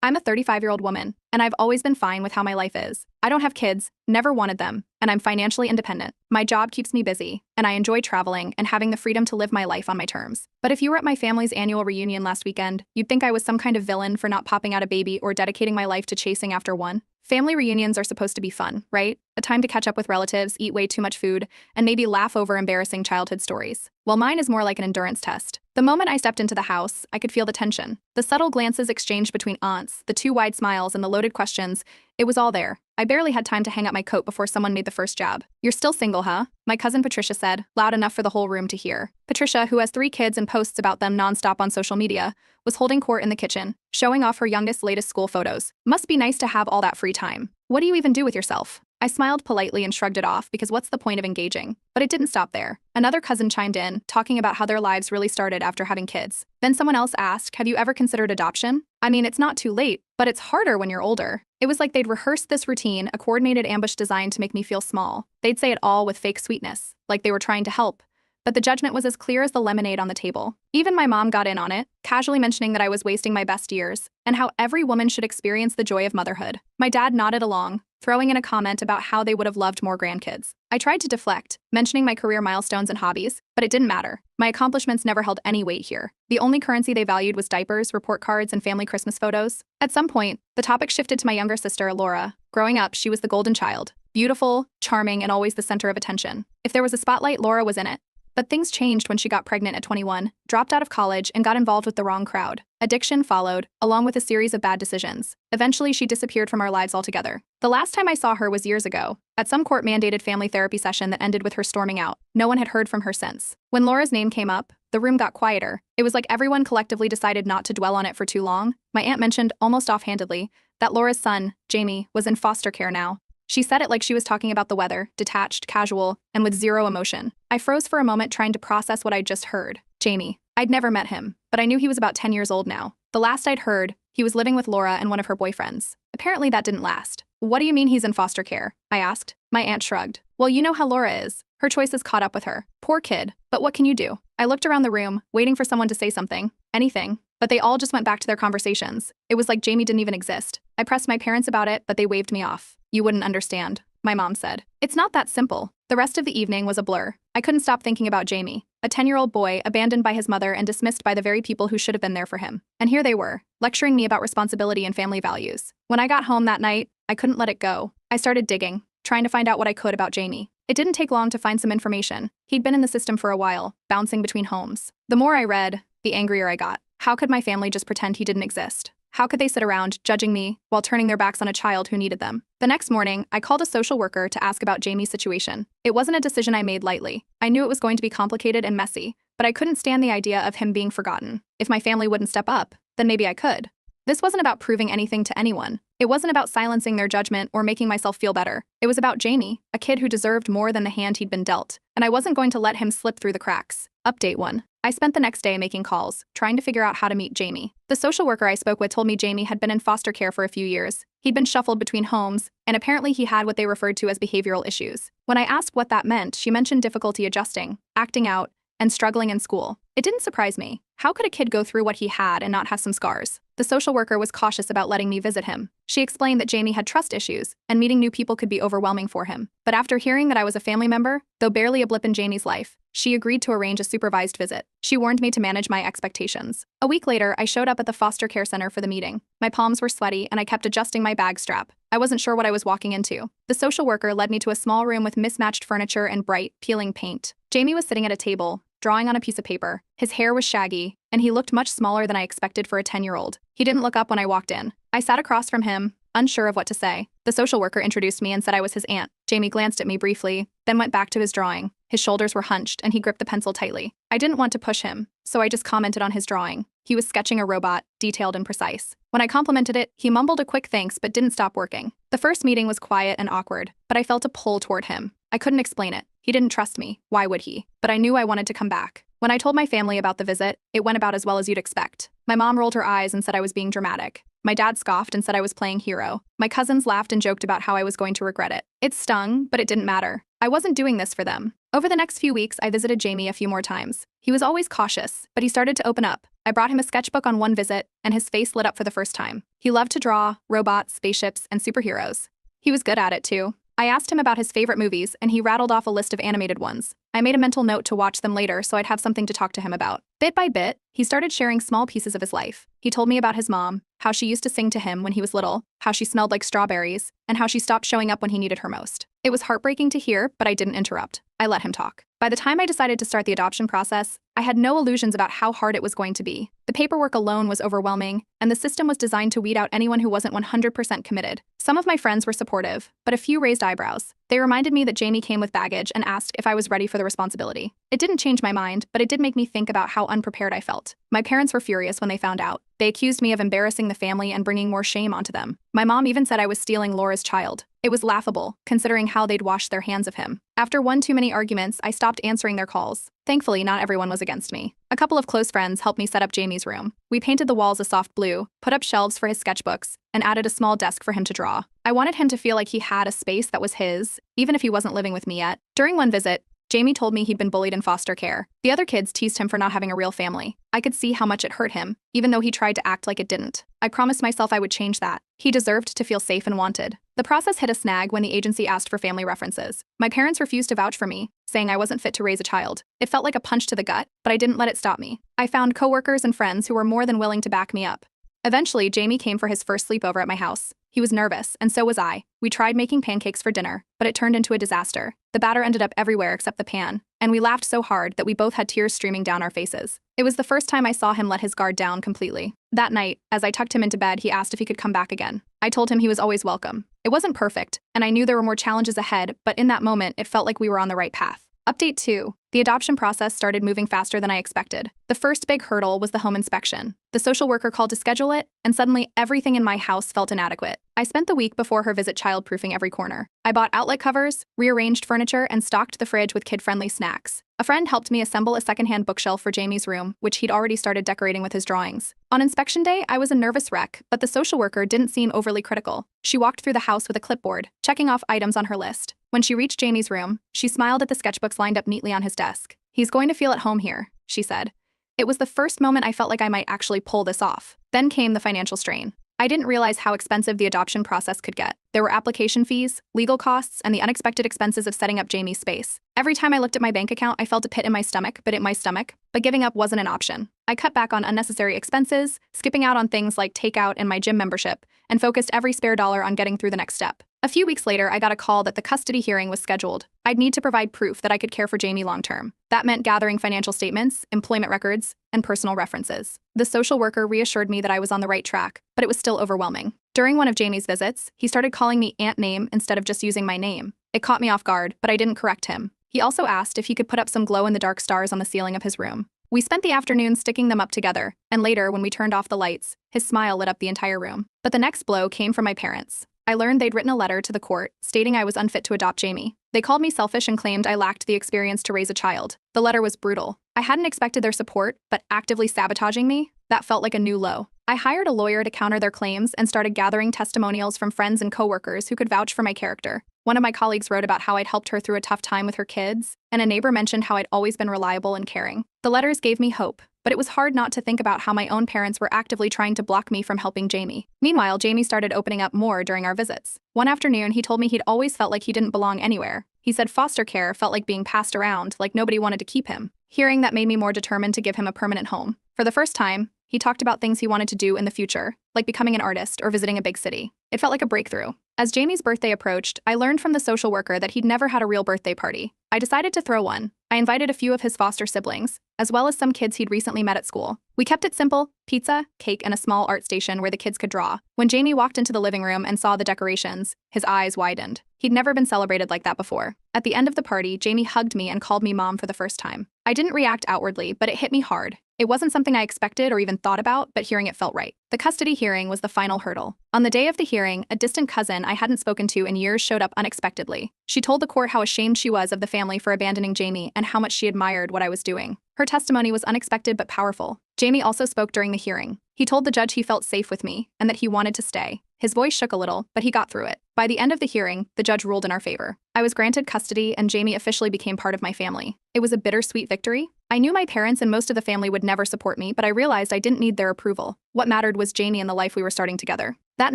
I'm a 35-year-old woman, and I've always been fine with how my life is. I don't have kids, never wanted them, and I'm financially independent. My job keeps me busy, and I enjoy traveling and having the freedom to live my life on my terms. But if you were at my family's annual reunion last weekend, you'd think I was some kind of villain for not popping out a baby or dedicating my life to chasing after one. Family reunions are supposed to be fun, right? A time to catch up with relatives, eat way too much food, and maybe laugh over embarrassing childhood stories. Well, mine is more like an endurance test. The moment I stepped into the house, I could feel the tension. The subtle glances exchanged between aunts, the too wide smiles, and the loaded questions. It was all there. I barely had time to hang up my coat before someone made the first jab. "You're still single, huh?" My cousin Patricia said, loud enough for the whole room to hear. Patricia, who has 3 kids and posts about them nonstop on social media, was holding court in the kitchen, showing off her youngest's latest school photos. Must be nice to have all that free time. What do you even do with yourself? I smiled politely and shrugged it off because what's the point of engaging? But it didn't stop there. Another cousin chimed in, talking about how their lives really started after having kids. Then someone else asked, "Have you ever considered adoption?" I mean, it's not too late, but it's harder when you're older. It was like they'd rehearsed this routine, a coordinated ambush designed to make me feel small. They'd say it all with fake sweetness, like they were trying to help. But the judgment was as clear as the lemonade on the table. Even my mom got in on it, casually mentioning that I was wasting my best years, and how every woman should experience the joy of motherhood. My dad nodded along, throwing in a comment about how they would have loved more grandkids. I tried to deflect, mentioning my career milestones and hobbies, but it didn't matter. My accomplishments never held any weight here. The only currency they valued was diapers, report cards, and family Christmas photos. At some point, the topic shifted to my younger sister, Laura. Growing up, she was the golden child. Beautiful, charming, and always the center of attention. If there was a spotlight, Laura was in it. But things changed when she got pregnant at 21, dropped out of college, and got involved with the wrong crowd. Addiction followed, along with a series of bad decisions. Eventually, she disappeared from our lives altogether. The last time I saw her was years ago, at some court-mandated family therapy session that ended with her storming out. No one had heard from her since. When Laura's name came up, the room got quieter. It was like everyone collectively decided not to dwell on it for too long. My aunt mentioned, almost offhandedly, that Laura's son, Jamie, was in foster care now. She said it like she was talking about the weather, detached, casual, and with zero emotion. I froze for a moment trying to process what I'd just heard. Jamie. I'd never met him, but I knew he was about 10 years old now. The last I'd heard, he was living with Laura and one of her boyfriends. Apparently that didn't last. "What do you mean he's in foster care?" I asked. My aunt shrugged. "Well, you know how Laura is. Her choices caught up with her. Poor kid. But what can you do?" I looked around the room, waiting for someone to say something. Anything. But they all just went back to their conversations. It was like Jamie didn't even exist. I pressed my parents about it, but they waved me off. "You wouldn't understand," my mom said. It's not that simple. The rest of the evening was a blur. I couldn't stop thinking about Jamie, a 10-year-old boy abandoned by his mother and dismissed by the very people who should have been there for him. And here they were, lecturing me about responsibility and family values. When I got home that night, I couldn't let it go. I started digging, trying to find out what I could about Jamie. It didn't take long to find some information. He'd been in the system for a while, bouncing between homes. The more I read, the angrier I got. How could my family just pretend he didn't exist? How could they sit around, judging me, while turning their backs on a child who needed them? The next morning, I called a social worker to ask about Jamie's situation. It wasn't a decision I made lightly. I knew it was going to be complicated and messy, but I couldn't stand the idea of him being forgotten. If my family wouldn't step up, then maybe I could. This wasn't about proving anything to anyone. It wasn't about silencing their judgment or making myself feel better. It was about Jamie, a kid who deserved more than the hand he'd been dealt, and I wasn't going to let him slip through the cracks. Update 1. I spent the next day making calls, trying to figure out how to meet Jamie. The social worker I spoke with told me Jamie had been in foster care for a few years. He'd been shuffled between homes, and apparently he had what they referred to as behavioral issues. When I asked what that meant, she mentioned difficulty adjusting, acting out, and struggling in school. It didn't surprise me. How could a kid go through what he had and not have some scars? The social worker was cautious about letting me visit him. She explained that Jamie had trust issues, and meeting new people could be overwhelming for him. But after hearing that I was a family member, though barely a blip in Jamie's life, she agreed to arrange a supervised visit. She warned me to manage my expectations. A week later, I showed up at the foster care center for the meeting. My palms were sweaty, and I kept adjusting my bag strap. I wasn't sure what I was walking into. The social worker led me to a small room with mismatched furniture and bright, peeling paint. Jamie was sitting at a table, drawing on a piece of paper. His hair was shaggy, and he looked much smaller than I expected for a 10-year-old. He didn't look up when I walked in. I sat across from him, unsure of what to say. The social worker introduced me and said I was his aunt. Jamie glanced at me briefly, then went back to his drawing. His shoulders were hunched, and he gripped the pencil tightly. I didn't want to push him, so I just commented on his drawing. He was sketching a robot, detailed and precise. When I complimented it, he mumbled a quick thanks but didn't stop working. The first meeting was quiet and awkward, but I felt a pull toward him. I couldn't explain it. He didn't trust me. Why would he? But I knew I wanted to come back. When I told my family about the visit, it went about as well as you'd expect. My mom rolled her eyes and said I was being dramatic. My dad scoffed and said I was playing hero. My cousins laughed and joked about how I was going to regret it. It stung, but it didn't matter. I wasn't doing this for them. Over the next few weeks, I visited Jamie a few more times. He was always cautious, but he started to open up. I brought him a sketchbook on one visit, and his face lit up for the first time. He loved to draw robots, spaceships, and superheroes. He was good at it, too. I asked him about his favorite movies, and he rattled off a list of animated ones. I made a mental note to watch them later so I'd have something to talk to him about. Bit by bit, he started sharing small pieces of his life. He told me about his mom, how she used to sing to him when he was little, how she smelled like strawberries, and how she stopped showing up when he needed her most. It was heartbreaking to hear, but I didn't interrupt. I let him talk. By the time I decided to start the adoption process, I had no illusions about how hard it was going to be. The paperwork alone was overwhelming, and the system was designed to weed out anyone who wasn't 100% committed. Some of my friends were supportive, but a few raised eyebrows. They reminded me that Jamie came with baggage and asked if I was ready for the responsibility. It didn't change my mind, but it did make me think about how unprepared I felt. My parents were furious when they found out. They accused me of embarrassing the family and bringing more shame onto them. My mom even said I was stealing Laura's child. It was laughable, considering how they'd washed their hands of him. After one too many arguments, I stopped answering their calls. Thankfully, not everyone was against me. A couple of close friends helped me set up Jamie's room. We painted the walls a soft blue, put up shelves for his sketchbooks, and added a small desk for him to draw. I wanted him to feel like he had a space that was his, even if he wasn't living with me yet. During one visit, Jamie told me he'd been bullied in foster care. The other kids teased him for not having a real family. I could see how much it hurt him, even though he tried to act like it didn't. I promised myself I would change that. He deserved to feel safe and wanted. The process hit a snag when the agency asked for family references. My parents refused to vouch for me, saying I wasn't fit to raise a child. It felt like a punch to the gut, but I didn't let it stop me. I found coworkers and friends who were more than willing to back me up. Eventually, Jamie came for his first sleepover at my house. He was nervous, and so was I. We tried making pancakes for dinner, but it turned into a disaster. The batter ended up everywhere except the pan, and we laughed so hard that we both had tears streaming down our faces. It was the first time I saw him let his guard down completely. That night, as I tucked him into bed, he asked if he could come back again. I told him he was always welcome. It wasn't perfect, and I knew there were more challenges ahead, but in that moment, it felt like we were on the right path. Update 2. The adoption process started moving faster than I expected. The first big hurdle was the home inspection. The social worker called to schedule it, and suddenly everything in my house felt inadequate. I spent the week before her visit childproofing every corner. I bought outlet covers, rearranged furniture, and stocked the fridge with kid-friendly snacks. A friend helped me assemble a secondhand bookshelf for Jamie's room, which he'd already started decorating with his drawings. On inspection day, I was a nervous wreck, but the social worker didn't seem overly critical. She walked through the house with a clipboard, checking off items on her list. When she reached Jamie's room, she smiled at the sketchbooks lined up neatly on his desk. "He's going to feel at home here," she said. It was the first moment I felt like I might actually pull this off. Then came the financial strain. I didn't realize how expensive the adoption process could get. There were application fees, legal costs, and the unexpected expenses of setting up Jamie's space. Every time I looked at my bank account, I felt a pit in my stomach, but giving up wasn't an option. I cut back on unnecessary expenses, skipping out on things like takeout and my gym membership, and focused every spare dollar on getting through the next step. A few weeks later, I got a call that the custody hearing was scheduled. I'd need to provide proof that I could care for Jamie long-term. That meant gathering financial statements, employment records, and personal references. The social worker reassured me that I was on the right track, but it was still overwhelming. During one of Jamie's visits, he started calling me Aunt Name instead of just using my name. It caught me off guard, but I didn't correct him. He also asked if he could put up some glow-in-the-dark stars on the ceiling of his room. We spent the afternoon sticking them up together, and later, when we turned off the lights, his smile lit up the entire room. But the next blow came from my parents. I learned they'd written a letter to the court stating I was unfit to adopt Jamie. They called me selfish and claimed I lacked the experience to raise a child. The letter was brutal. I hadn't expected their support, but actively sabotaging me? That felt like a new low. I hired a lawyer to counter their claims and started gathering testimonials from friends and coworkers who could vouch for my character. One of my colleagues wrote about how I'd helped her through a tough time with her kids, and a neighbor mentioned how I'd always been reliable and caring. The letters gave me hope, but it was hard not to think about how my own parents were actively trying to block me from helping Jamie. Meanwhile, Jamie started opening up more during our visits. One afternoon, he told me he'd always felt like he didn't belong anywhere. He said foster care felt like being passed around, like nobody wanted to keep him. Hearing that made me more determined to give him a permanent home. For the first time, he talked about things he wanted to do in the future, like becoming an artist or visiting a big city. It felt like a breakthrough. As Jamie's birthday approached, I learned from the social worker that he'd never had a real birthday party. I decided to throw one. I invited a few of his foster siblings, as well as some kids he'd recently met at school. We kept it simple: pizza, cake, and a small art station where the kids could draw. When Jamie walked into the living room and saw the decorations, his eyes widened. He'd never been celebrated like that before. At the end of the party, Jamie hugged me and called me mom for the first time. I didn't react outwardly, but it hit me hard. It wasn't something I expected or even thought about, but hearing it felt right. The custody hearing was the final hurdle. On the day of the hearing, a distant cousin I hadn't spoken to in years showed up unexpectedly. She told the court how ashamed she was of the family for abandoning Jamie and how much she admired what I was doing. Her testimony was unexpected but powerful. Jamie also spoke during the hearing. He told the judge he felt safe with me and that he wanted to stay. His voice shook a little, but he got through it. By the end of the hearing, the judge ruled in our favor. I was granted custody and Jamie officially became part of my family. It was a bittersweet victory. I knew my parents and most of the family would never support me, but I realized I didn't need their approval. What mattered was Jamie and the life we were starting together. That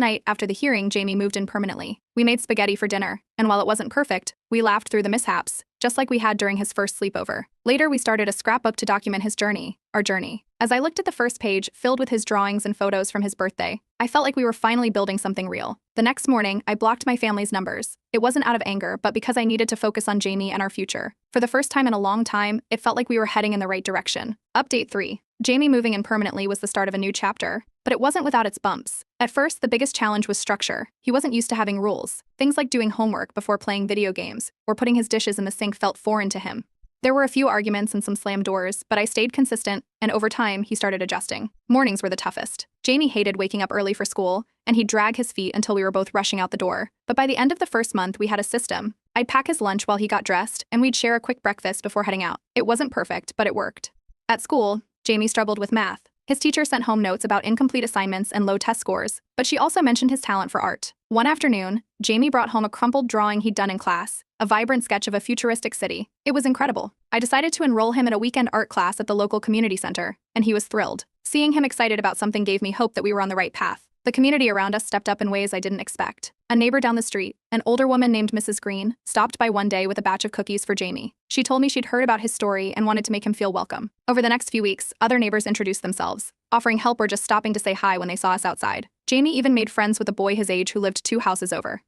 night, after the hearing, Jamie moved in permanently. We made spaghetti for dinner, and while it wasn't perfect, we laughed through the mishaps, just like we had during his first sleepover. Later, we started a scrapbook to document his journey, our journey. As I looked at the first page, filled with his drawings and photos from his birthday, I felt like we were finally building something real. The next morning, I blocked my family's numbers. It wasn't out of anger, but because I needed to focus on Jamie and our future. For the first time in a long time, it felt like we were heading in the right direction. Update 3. Jamie moving in permanently was the start of a new chapter, but it wasn't without its bumps. At first, the biggest challenge was structure. He wasn't used to having rules. Things like doing homework before playing video games, or putting his dishes in the sink felt foreign to him. There were a few arguments and some slammed doors, but I stayed consistent, and over time, he started adjusting. Mornings were the toughest. Jamie hated waking up early for school, and he'd drag his feet until we were both rushing out the door. But by the end of the first month, we had a system. I'd pack his lunch while he got dressed, and we'd share a quick breakfast before heading out. It wasn't perfect, but it worked. At school, Jamie struggled with math. His teacher sent home notes about incomplete assignments and low test scores, but she also mentioned his talent for art. One afternoon, Jamie brought home a crumpled drawing he'd done in class, a vibrant sketch of a futuristic city. It was incredible. I decided to enroll him in a weekend art class at the local community center, and he was thrilled. Seeing him excited about something gave me hope that we were on the right path. The community around us stepped up in ways I didn't expect. A neighbor down the street, an older woman named Mrs. Green, stopped by one day with a batch of cookies for Jamie. She told me she'd heard about his story and wanted to make him feel welcome. Over the next few weeks, other neighbors introduced themselves, offering help or just stopping to say hi when they saw us outside. Jamie even made friends with a boy his age who lived 2 houses over.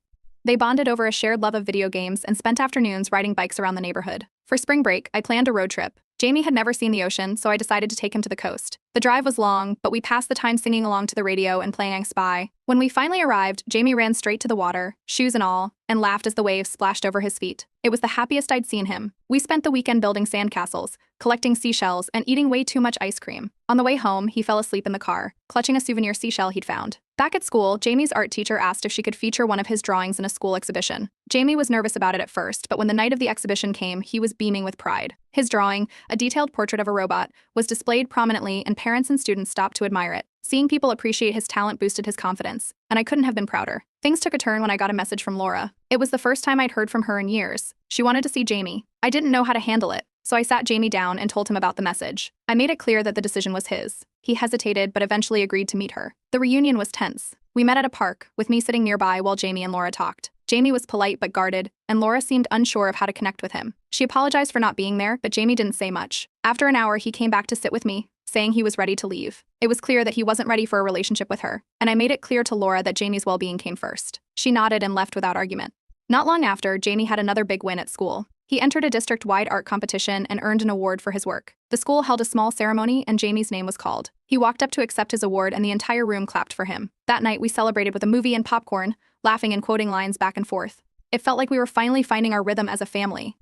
They bonded over a shared love of video games and spent afternoons riding bikes around the neighborhood. For spring break, I planned a road trip. Jamie had never seen the ocean, so I decided to take him to the coast. The drive was long, but we passed the time singing along to the radio and playing I Spy. When we finally arrived, Jamie ran straight to the water, shoes and all, and laughed as the waves splashed over his feet. It was the happiest I'd seen him. We spent the weekend building sandcastles, collecting seashells, and eating way too much ice cream. On the way home, he fell asleep in the car, clutching a souvenir seashell he'd found. Back at school, Jamie's art teacher asked if she could feature one of his drawings in a school exhibition. Jamie was nervous about it at first, but when the night of the exhibition came, he was beaming with pride. His drawing, a detailed portrait of a robot, was displayed prominently and parents and students stopped to admire it. Seeing people appreciate his talent boosted his confidence, and I couldn't have been prouder. Things took a turn when I got a message from Laura. It was the first time I'd heard from her in years. She wanted to see Jamie. I didn't know how to handle it, so I sat Jamie down and told him about the message. I made it clear that the decision was his. He hesitated but eventually agreed to meet her. The reunion was tense. We met at a park, with me sitting nearby while Jamie and Laura talked. Jamie was polite but guarded, and Laura seemed unsure of how to connect with him. She apologized for not being there, but Jamie didn't say much. After an hour, he came back to sit with me, saying he was ready to leave. It was clear that he wasn't ready for a relationship with her, and I made it clear to Laura that Jamie's well-being came first. She nodded and left without argument. Not long after, Jamie had another big win at school. He entered a district-wide art competition and earned an award for his work. The school held a small ceremony and Jamie's name was called. He walked up to accept his award and the entire room clapped for him. That night, we celebrated with a movie and popcorn, laughing and quoting lines back and forth. It felt like we were finally finding our rhythm as a family.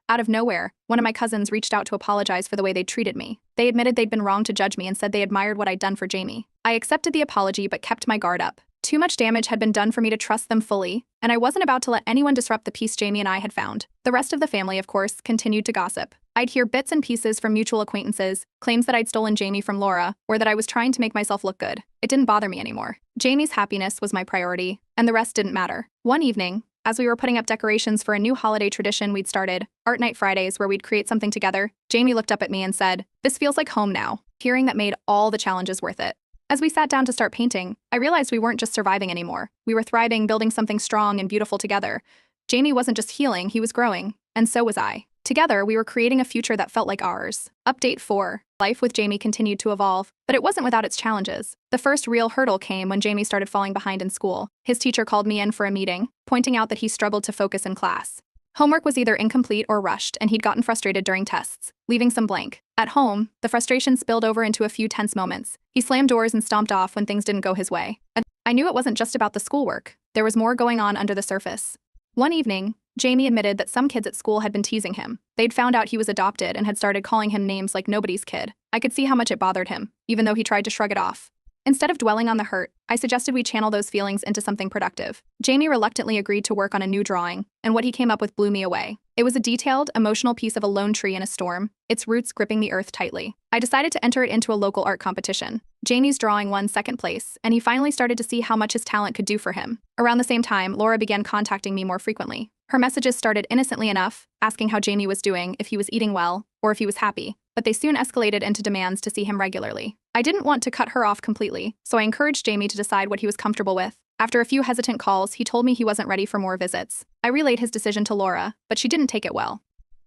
Out of nowhere, one of my cousins reached out to apologize for the way they'd treated me. They admitted they'd been wrong to judge me and said they admired what I'd done for Jamie. I accepted the apology but kept my guard up. Too much damage had been done for me to trust them fully, and I wasn't about to let anyone disrupt the peace Jamie and I had found. The rest of the family, of course, continued to gossip. I'd hear bits and pieces from mutual acquaintances, claims that I'd stolen Jamie from Laura, or that I was trying to make myself look good. It didn't bother me anymore. Jamie's happiness was my priority, and the rest didn't matter. One evening, as we were putting up decorations for a new holiday tradition we'd started, Art Night Fridays, where we'd create something together, Jamie looked up at me and said, "This feels like home now." Hearing that made all the challenges worth it. As we sat down to start painting, I realized we weren't just surviving anymore. We were thriving, building something strong and beautiful together. Jamie wasn't just healing, he was growing, and so was I. Together, we were creating a future that felt like ours. Update 4. Life with Jamie continued to evolve, but it wasn't without its challenges. The first real hurdle came when Jamie started falling behind in school. His teacher called me in for a meeting, pointing out that he struggled to focus in class. Homework was either incomplete or rushed, and he'd gotten frustrated during tests, leaving some blank. At home, the frustration spilled over into a few tense moments. He slammed doors and stomped off when things didn't go his way. I knew it wasn't just about the schoolwork. There was more going on under the surface. One evening, Jamie admitted that some kids at school had been teasing him. They'd found out he was adopted and had started calling him names like nobody's kid. I could see how much it bothered him, even though he tried to shrug it off. Instead of dwelling on the hurt, I suggested we channel those feelings into something productive. Jamie reluctantly agreed to work on a new drawing, and what he came up with blew me away. It was a detailed, emotional piece of a lone tree in a storm, its roots gripping the earth tightly. I decided to enter it into a local art competition. Jamie's drawing won second place, and he finally started to see how much his talent could do for him. Around the same time, Laura began contacting me more frequently. Her messages started innocently enough, asking how Jamie was doing, if he was eating well, or if he was happy, but they soon escalated into demands to see him regularly. I didn't want to cut her off completely, so I encouraged Jamie to decide what he was comfortable with. After a few hesitant calls, he told me he wasn't ready for more visits. I relayed his decision to Laura, but she didn't take it well.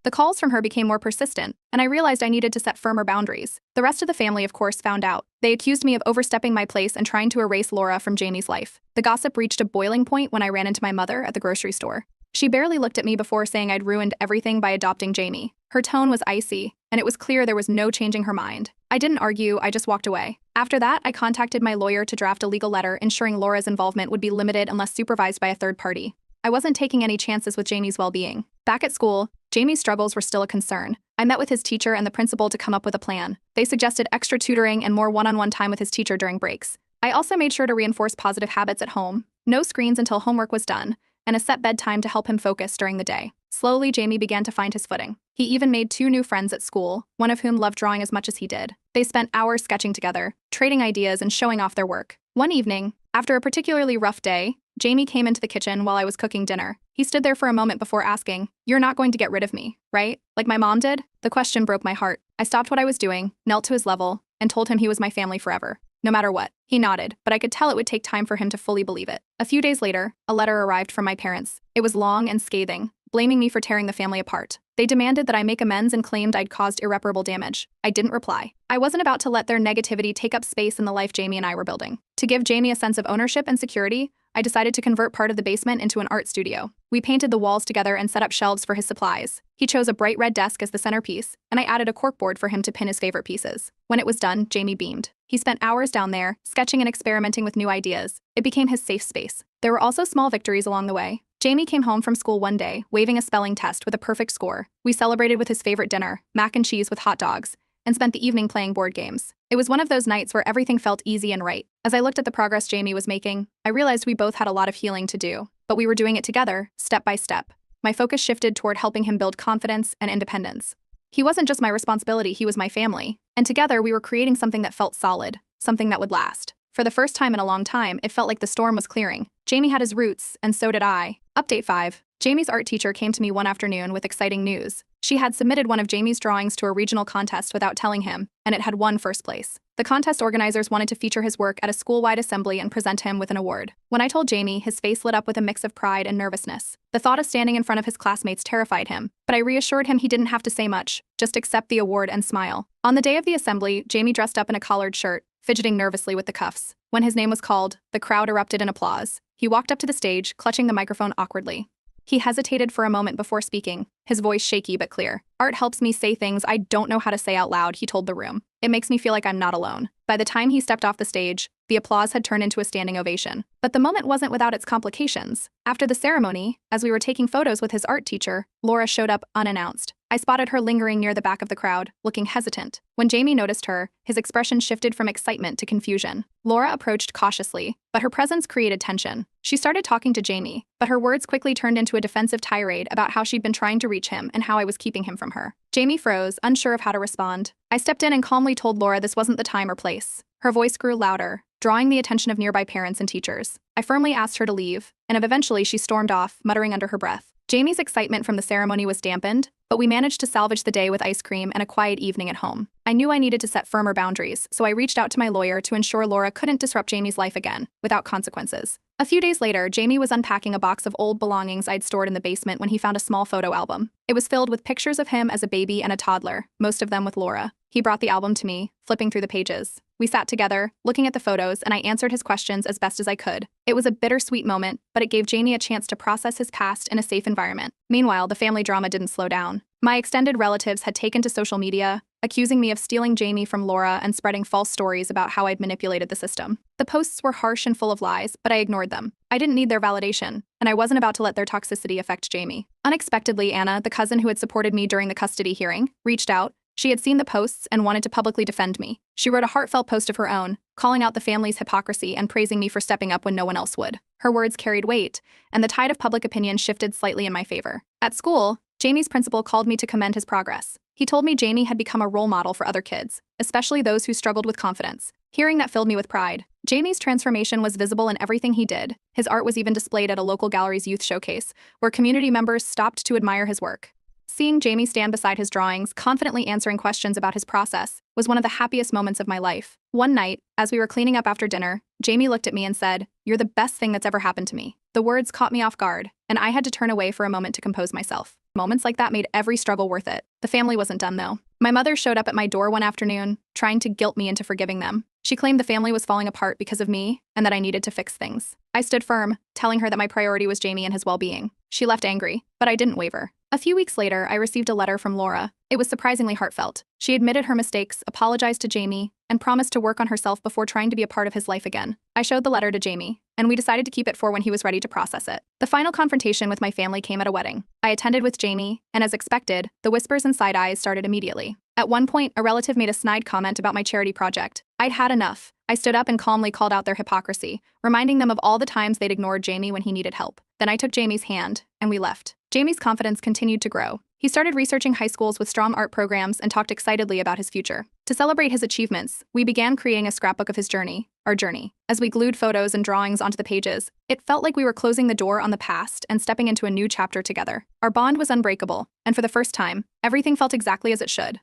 The calls from her became more persistent, and I realized I needed to set firmer boundaries. The rest of the family, of course, found out. They accused me of overstepping my place and trying to erase Laura from Jamie's life. The gossip reached a boiling point when I ran into my mother at the grocery store. She barely looked at me before saying I'd ruined everything by adopting Jamie. Her tone was icy, and it was clear there was no changing her mind. I didn't argue, I just walked away. After that, I contacted my lawyer to draft a legal letter ensuring Laura's involvement would be limited unless supervised by a third party. I wasn't taking any chances with Jamie's well-being. Back at school, Jamie's struggles were still a concern. I met with his teacher and the principal to come up with a plan. They suggested extra tutoring and more one-on-one time with his teacher during breaks. I also made sure to reinforce positive habits at home, no screens until homework was done, and a set bedtime to help him focus during the day. Slowly, Jamie began to find his footing. He even made 2 new friends at school, one of whom loved drawing as much as he did. They spent hours sketching together, trading ideas and showing off their work. One evening, after a particularly rough day, Jamie came into the kitchen while I was cooking dinner. He stood there for a moment before asking, "You're not going to get rid of me, right? Like my mom did?" The question broke my heart. I stopped what I was doing, knelt to his level, and told him he was my family forever. No matter what. He nodded, but I could tell it would take time for him to fully believe it. A few days later, a letter arrived from my parents. It was long and scathing, blaming me for tearing the family apart. They demanded that I make amends and claimed I'd caused irreparable damage. I didn't reply. I wasn't about to let their negativity take up space in the life Jamie and I were building. To give Jamie a sense of ownership and security, I decided to convert part of the basement into an art studio. We painted the walls together and set up shelves for his supplies. He chose a bright red desk as the centerpiece, and I added a corkboard for him to pin his favorite pieces. When it was done, Jamie beamed. He spent hours down there, sketching and experimenting with new ideas. It became his safe space. There were also small victories along the way. Jamie came home from school one day, waving a spelling test with a perfect score. We celebrated with his favorite dinner, mac and cheese with hot dogs, and spent the evening playing board games. It was one of those nights where everything felt easy and right. As I looked at the progress Jamie was making, I realized we both had a lot of healing to do, but we were doing it together, step by step. My focus shifted toward helping him build confidence and independence. He wasn't just my responsibility, he was my family, and together we were creating something that felt solid, something that would last. For the first time in a long time, it felt like the storm was clearing. Jamie had his roots, and so did I. Update 5. Jamie's art teacher came to me one afternoon with exciting news. She had submitted one of Jamie's drawings to a regional contest without telling him, and it had won first place. The contest organizers wanted to feature his work at a school-wide assembly and present him with an award. When I told Jamie, his face lit up with a mix of pride and nervousness. The thought of standing in front of his classmates terrified him, but I reassured him he didn't have to say much, just accept the award and smile. On the day of the assembly, Jamie dressed up in a collared shirt, fidgeting nervously with the cuffs. When his name was called, the crowd erupted in applause. He walked up to the stage, clutching the microphone awkwardly. He hesitated for a moment before speaking, his voice shaky but clear. "Art helps me say things I don't know how to say out loud," he told the room. "It makes me feel like I'm not alone." By the time he stepped off the stage, the applause had turned into a standing ovation. But the moment wasn't without its complications. After the ceremony, as we were taking photos with his art teacher, Laura showed up unannounced. I spotted her lingering near the back of the crowd, looking hesitant. When Jamie noticed her, his expression shifted from excitement to confusion. Laura approached cautiously, but her presence created tension. She started talking to Jamie, but her words quickly turned into a defensive tirade about how she'd been trying to reach him and how I was keeping him from her. Jamie froze, unsure of how to respond. I stepped in and calmly told Laura this wasn't the time or place. Her voice grew louder, drawing the attention of nearby parents and teachers. I firmly asked her to leave, and eventually she stormed off, muttering under her breath. Jamie's excitement from the ceremony was dampened, but we managed to salvage the day with ice cream and a quiet evening at home. I knew I needed to set firmer boundaries, so I reached out to my lawyer to ensure Laura couldn't disrupt Jamie's life again, without consequences. A few days later, Jamie was unpacking a box of old belongings I'd stored in the basement when he found a small photo album. It was filled with pictures of him as a baby and a toddler, most of them with Laura. He brought the album to me, flipping through the pages. We sat together, looking at the photos, and I answered his questions as best as I could. It was a bittersweet moment, but it gave Jamie a chance to process his past in a safe environment. Meanwhile, the family drama didn't slow down. My extended relatives had taken to social media, accusing me of stealing Jamie from Laura and spreading false stories about how I'd manipulated the system. The posts were harsh and full of lies, but I ignored them. I didn't need their validation, and I wasn't about to let their toxicity affect Jamie. Unexpectedly, Anna, the cousin who had supported me during the custody hearing, reached out. She had seen the posts and wanted to publicly defend me. She wrote a heartfelt post of her own, calling out the family's hypocrisy and praising me for stepping up when no one else would. Her words carried weight, and the tide of public opinion shifted slightly in my favor. At school, Jamie's principal called me to commend his progress. He told me Jamie had become a role model for other kids, especially those who struggled with confidence. Hearing that filled me with pride. Jamie's transformation was visible in everything he did. His art was even displayed at a local gallery's youth showcase, where community members stopped to admire his work. Seeing Jamie stand beside his drawings, confidently answering questions about his process, was one of the happiest moments of my life. One night, as we were cleaning up after dinner, Jamie looked at me and said, "You're the best thing that's ever happened to me." The words caught me off guard, and I had to turn away for a moment to compose myself. Moments like that made every struggle worth it. The family wasn't done though. My mother showed up at my door one afternoon, trying to guilt me into forgiving them. She claimed the family was falling apart because of me and that I needed to fix things. I stood firm, telling her that my priority was Jamie and his well-being. She left angry, but I didn't waver. A few weeks later, I received a letter from Laura. It was surprisingly heartfelt. She admitted her mistakes, apologized to Jamie, and promised to work on herself before trying to be a part of his life again. I showed the letter to Jamie, and we decided to keep it for when he was ready to process it. The final confrontation with my family came at a wedding. I attended with Jamie, and as expected, the whispers and side eyes started immediately. At one point, a relative made a snide comment about my charity project. I'd had enough. I stood up and calmly called out their hypocrisy, reminding them of all the times they'd ignored Jamie when he needed help. Then I took Jamie's hand, and we left. Jamie's confidence continued to grow. He started researching high schools with strong art programs and talked excitedly about his future. To celebrate his achievements, we began creating a scrapbook of his journey, our journey. As we glued photos and drawings onto the pages, it felt like we were closing the door on the past and stepping into a new chapter together. Our bond was unbreakable, and for the first time, everything felt exactly as it should.